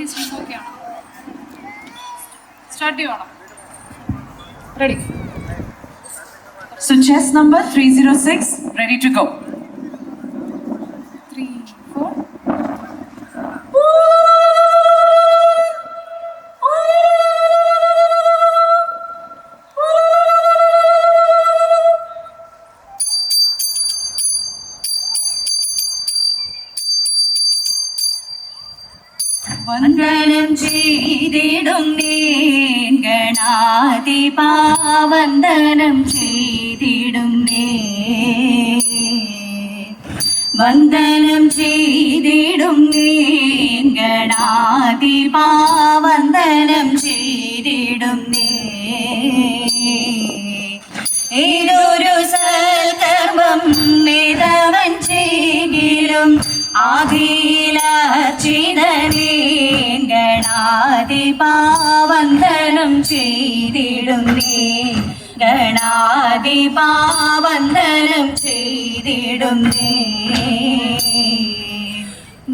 Teachers ഒക്കെയാണ്. Start ചെയ്യണം. Ready. So chess number 306, ready to go. 3, 4. വന്ദനം ചെയ്തിടും ഗണാധിപാ വന്ദനം ചെയ്തിടും വന്ദനം ചെയ്തിടും ഗണാധിപാ വന്ദനം ചെയ്തിടും ഏതൊരു സൽക്കർമ്മം മേധവൻ ചെയ്തിലും ആദിലർച്ചിതനേ ഗണാധിപാ വന്ദനം ചെയ്തിടും ഗണാധിപാ വന്ദനം ചെയ്തിടും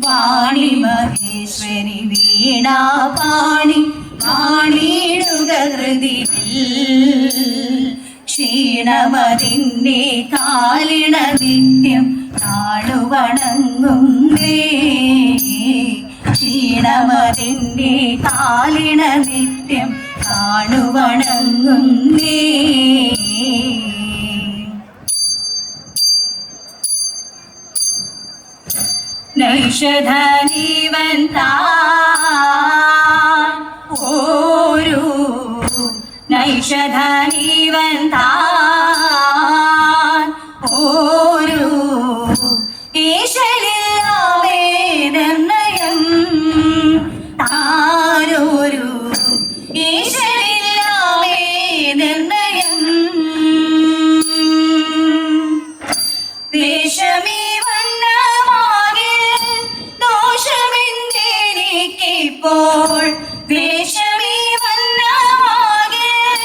വാണി മഹേശ്വരി വീണാ പാണി വാണിടുക ഹൃദിയിൽ ക്ഷീണമതിൻ്റെ കാലിണ നിത്യം താഴുവണങ്ങും ക്ഷീണമതിൻ്റെ കാലിണ നിത്യം താഴുവണങ്ങും നൈഷധനീവൻ താൻ ഓരോ നൈഷധനീവൻ താൻ ഓരോ ഈശ്വരിയാവേ നിർണയം താരോരു ഈശ്വരിയാവേ നിർണയം ദേശമീ വന്നമാകിൽ ദോഷമെന്തെനിക്കിപ്പോൾ ദേശമീ വന്നമാകിൽ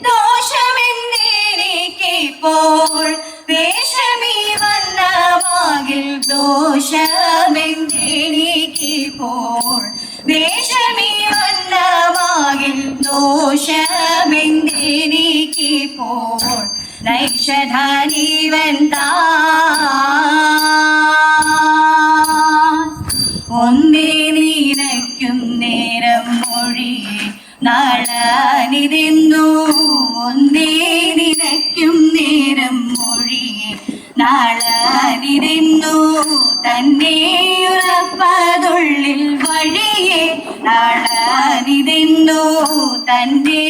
ദോഷമെന്തെനിക്കിപ്പോൾ ദേശമീ വന്നമാകിൽ ദോഷമെന്തെനിക്കിപ്പോൾ ദേശമീ വന്നമാകിൽ ദോഷമെന്തെനിക്കിപ്പോൾ നൈഷധനീവൻ താൻ ഒന്നേ നിനയ്ക്കും നേരം മൊഴിയെ നളനിരുന്നു ഒന്നേ നിനയ്ക്കും നേരം മൊഴിയെ നളനിരുന്നു തന്നെ ഉറപ്പതുള്ളിൽ വഴിയെ നളനിരുന്നു തന്നെ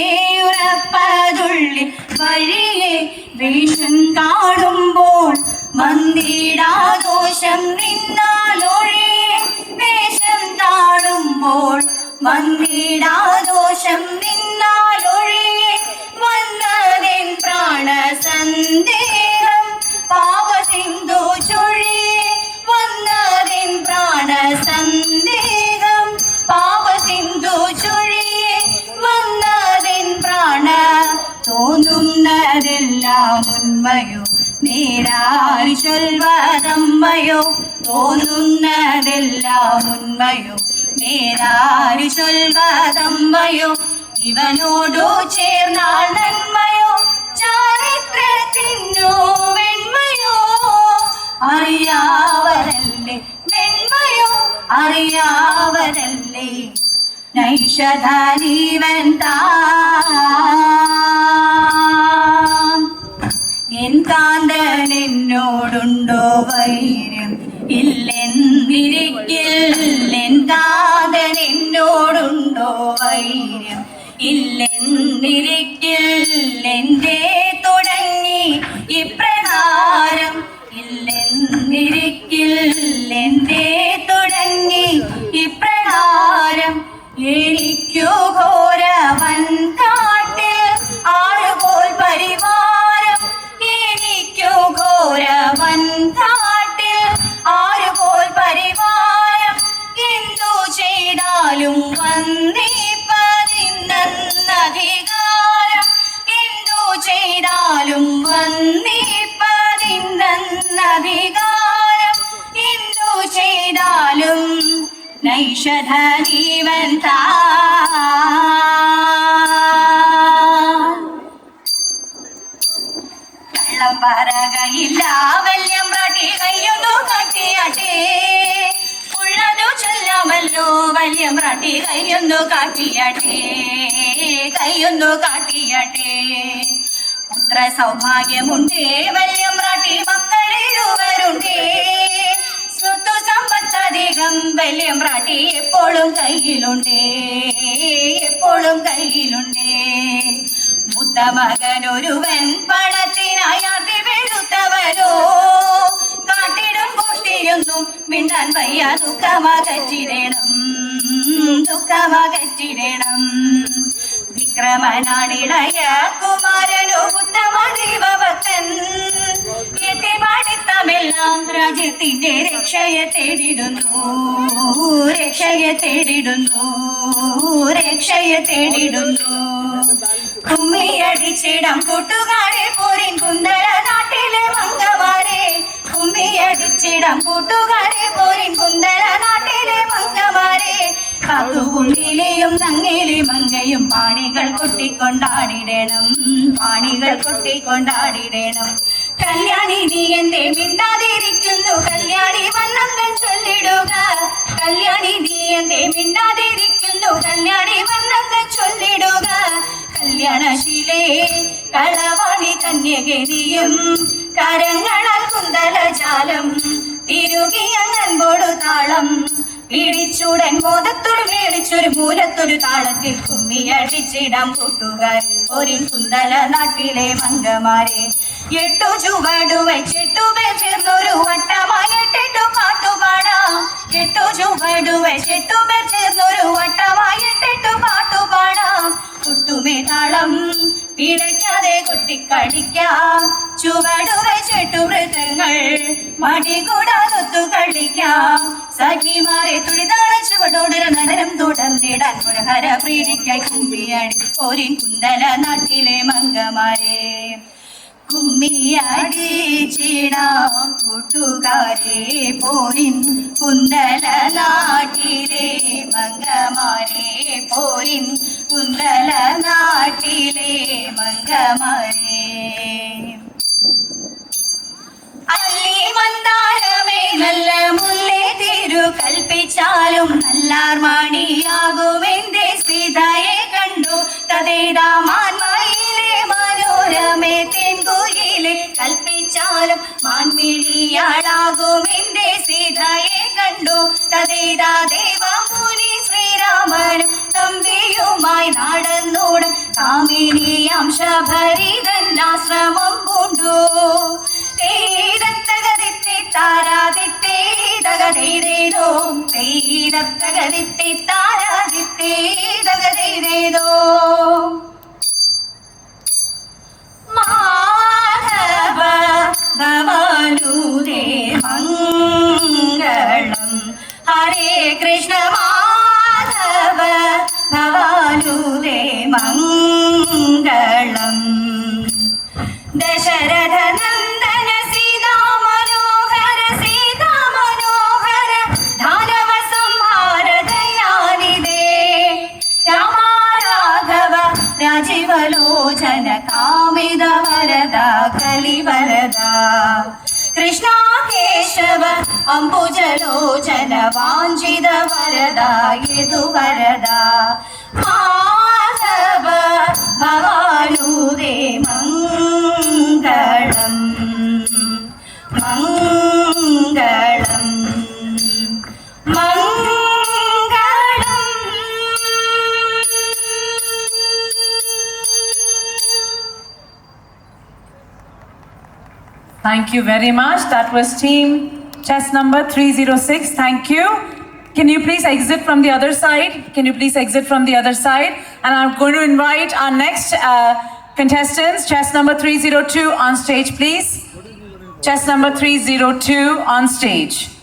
ഉറപ്പതുള്ളിൽ വഴിയെ വേഷം കാണുമ്പോൾ വന്നിടാദോഷം നിന്നാലൊഴിയെ വേഷം താഴുമ്പോൾ വന്നിടാദോഷം നിന്നാലൊഴിയെ വന്നതെൻ പ്രാണസന്ദേഹം പാപസിന്ധു ചൊഴിയെ വന്നതെൻ പ്രാണസന്ദേഹം പാപസിന്ധു ചൊഴിയെ വന്നതെൻ പ്രാണ തോന്നുന്നതെല്ലാം ഉന്മയോ നേരാരി ചൊൽവതമ്മയോ തോന്നുന്നതെല്ലാം ഉന്മയോ നേരാരി ചൊൽവതമ്മയോ ഇവനോടു ചേർന്നാൽ നന്മയോ ചാരിത്രത്തിനോ വെണ്മയോ അറിയാവതല്ലേ വെണ്മയോ അറിയാവതല്ലേ നൈഷധനീവൻ താൻ എൻ കാന്തൻ എന്നോടുണ്ടോ വൈര്യം ഇല്ലെന്നിരിക്കിൽ എൻ കാന്തൻ എന്നോടുണ്ടോ വൈര്യം ഇല്ലെന്നിരിക്കിൽ എൻ്റെ തുടങ്ങി ഇപ്രകാരം ഇല്ലെന്നിരിക്കിൽ എൻ്റെ തുടങ്ങി ഇപ്രകാരം എനിക്കു ഘോരവൻ കാട്ടിൽ ആളുപോൽ പരിവാരം എനിക്കു ഘോരവൻ കാട്ടിൽ ആളുപോൽ പരിവാരം എന്തു ചെയ്താലും വന്നീപ്പതിന്നധികാരം എന്തു ചെയ്താലും വന്നീപ്പതിന്നധികാരം എന്തു ചെയ്താലും നൈഷധനീവൻ കള്ളം പറകയില്ല വല്യമ്പ്രാട്ടി കയ്യൊന്നു കാട്ടിയാട്ടെ ഉള്ളതു ചൊല്ലാമല്ലോ വല്യമ്പ്രാട്ടി കയ്യൊന്നു കാട്ടിയാട്ടെ കയ്യൊന്നു കാട്ടിയാട്ടെ പുത്ര സൗഭാഗ്യമുണ്ടേ വല്യമ്പ്രാട്ടി മക്കളിരുവരുണ്ടേ സ്വത്തു സമ്പത്തധികം വല്യമ്പ്രാട്ടി എപ്പോഴും കയ്യിലുണ്ടേ എപ്പോഴും കയ്യിലുണ്ടേ മുത്ത മകനൊരുവൻ പണത്തിനായി അതി വെളുത്തവരോ കാട്ടിടും കോഷ്ടിയൊന്നും മിണ്ടാൻ വയ്യ ദുഃഖമകറ്റിടണം ദുഃഖമകറ്റിടണം വിക്രമനാണിളയ കുമാരനോ ഉത്തമ ദൈവഭക്തൻ എത്തിപ്പാടിത്തമെല്ലാം രാജ്യത്തിന്റെ രക്ഷയെ തേടിടുന്നു രക്ഷയെ തേടിടുന്നു രക്ഷയെ തേടിടുന്നു കുമ്മിയടിച്ചിടം കൂട്ടുകാരെ പോരിൻ കുന്തല നാട്ടിലെ മംഗമാരെ കുമ്മിയടിച്ചിടം കൂട്ടുകാരെ പോരിൻ കുന്തല നാട്ടിലെ മംഗമാരെ കാക്കുകുന്നിലെയും നങ്ങേലി മങ്കയും പാണികൾ കൊട്ടിക്കൊണ്ടാടിടണം പാണികൾ കൊട്ടിക്കൊണ്ടാടിടണം കല്യാണി നീ എന്റെ മിണ്ടാതിരിക്കുന്നു കല്യാണി വന്നന്തൻ ചൊല്ലിടുക കല്യാണി നീ എന്റെ മിണ്ടാതിരിക്കുന്നു കല്യാണി വന്നന്തൻ ചൊല്ലിടുക കല്യാണശീലേ കളവാണി കന്യകരിയും കരങ്ങളാൽ കുന്തലജാലം തിരുകിയങ്ങൻപോടു താളം പിടിച്ചുടൻ ബോധത്തോട് മേടിച്ചൊരു മൂലത്തൊരു താളത്തിൽ കുമ്മിയടിച്ചിടാം കൂട്ടുകാരി ഒരു കുന്തല നാട്ടിലെ മംഗമാരെ 8 ചുവടു വെച്ചിട്ടു പേർ ചേർന്നൊരു വട്ടമായി 8 പാട്ടുപാടാം 8 ചുവടു വെച്ചിട്ടു പേർ ചേർന്നൊരു വട്ടമായി 8 പാട്ടുപാടാം കുട്ടുമേ താളം പിടയ്ക്കാതെ കൊട്ടിക്കളിക്കാം ചുവടു വെച്ചിട്ടു വൃത്തങ്ങൾ മടികൂടാതൊത്തു കളിക്കാം സഖിമാരെ തുടിതാള ചുവടോടര നടനം തുടർന്നിടാൻ പുരഹര പ്രീതിക്കായി കുമ്മിയാടി പോരിൻ കുന്തല നാട്ടിലെ മംഗമാരെ കുമ്മിയടിച്ചിടാം കൂട്ടുകാരെ പോരിൻ കുന്തല നാട്ടിലെ മംഗമാരെ പോരിൻ കുന്തല നാട്ടിലെ മംഗമാരെ അല്ലി മന്ദാരമേ നല്ല മുല്ലേ തിരു കൽപ്പിച്ചാലും നല്ലാർമാണിയാകുമെന്റെ സീതയെ കണ്ടു തതേതാമാൻമയിലെ മനോരമേ തെൻകുയിലെ കൽപ്പിച്ചാലും മാൻമിഴിയാളാകുമെന്റെ സീതയെ കണ്ടു തതേതാ ദേവമുനി ശ്രീരാമനും തമ്പിയുമായി നടന്നോട് കാമിനിയാം ശബരിതന്നാശ്രമം പൂണ്ടു താരാദിത്തേതോ താരാദിത്തേതോ മാധവ ഭവാനുരേ മംഗളം ഹരേ കൃഷ്ണ മാധവ ഭവാനുരേ മംഗളം ദശരഥ നന്ദന സീതാ മനോഹര ധാനവ സംഹാര ദയാനിധേ രാമ രാഘവ രാജീവലോചന കാമിത വരദ കലിവരദ കൃഷ്ണ കേശവ അംബുജലോചന വാഞ്ചിത വരദ യദുവരദ മാധവ ഭവാനുരേ മംഗളം മംഗളം മംഗളം. Thank you very much. That was team chess number 306. Thank you. Can you please exit from the other side? Can you please exit from the other side? And I'm going to invite our next contestants, chess number 302 on stage, please. Chess number 302 on stage.